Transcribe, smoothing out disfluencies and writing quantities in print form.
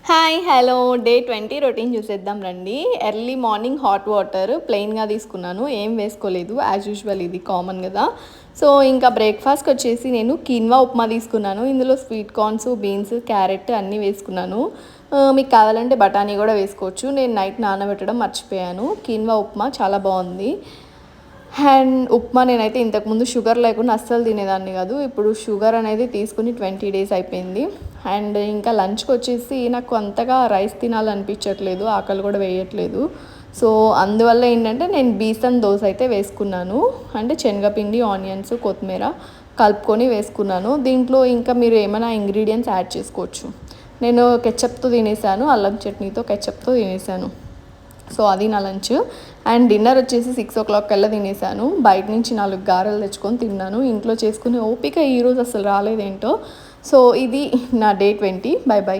Hi hello day 20 routine చూసేద్దాం రండి. Early morning hot water ప్లెయిన్గా తీసుకున్నాను, ఏం వేసుకోలేదు, యాజ్ యూజువల్ ఇది కామన్ కదా. సో ఇంకా బ్రేక్ఫాస్ట్కి వచ్చేసి నేను కీన్వా ఉప్మా తీసుకున్నాను. ఇందులో స్వీట్ కార్న్స్, బీన్స్, క్యారెట్ అన్నీ వేసుకున్నాను. మీకు కావాలంటే బఠానీ కూడా వేసుకోవచ్చు. నేను నైట్ నానబెట్టడం మర్చిపోయాను. కీన్వా ఉప్మా చాలా బాగుంది. అండ్ ఉప్మా నేనైతే ఇంతకుముందు షుగర్ లేకుండా అస్సలు తినేదాన్ని కాదు. ఇప్పుడు షుగర్ అనేది తీసుకుని 20 డేస్ అయిపోయింది. అండ్ ఇంకా లంచ్కి వచ్చేసి నాకు అంతగా రైస్ తినాలనిపించట్లేదు, ఆకలి కూడా వేయట్లేదు. సో అందువల్ల ఏంటంటే నేను బీసన్ దోశ అయితే వేసుకున్నాను. అంటే శనగపిండి, ఆనియన్స్, కొత్తిమీర కలుపుకొని వేసుకున్నాను. దీంట్లో ఇంకా మీరు ఏమైనా ఇంగ్రీడియంట్స్ యాడ్ చేసుకోవచ్చు. నేను కెచప్తో తినేసాను, అల్లం చట్నీతో కెచప్తో తినేసాను. సో అది నా లంచ్. అండ్ డిన్నర్ వచ్చేసి 6 o'clock కల్లా తినేసాను. బయట నుంచి 4 గారెలు తెచ్చుకొని తిన్నాను. ఇంట్లో చేసుకునే ఓపిక ఈరోజు అసలు రాలేదేంటో. సో ఇది నా డే 20. By by.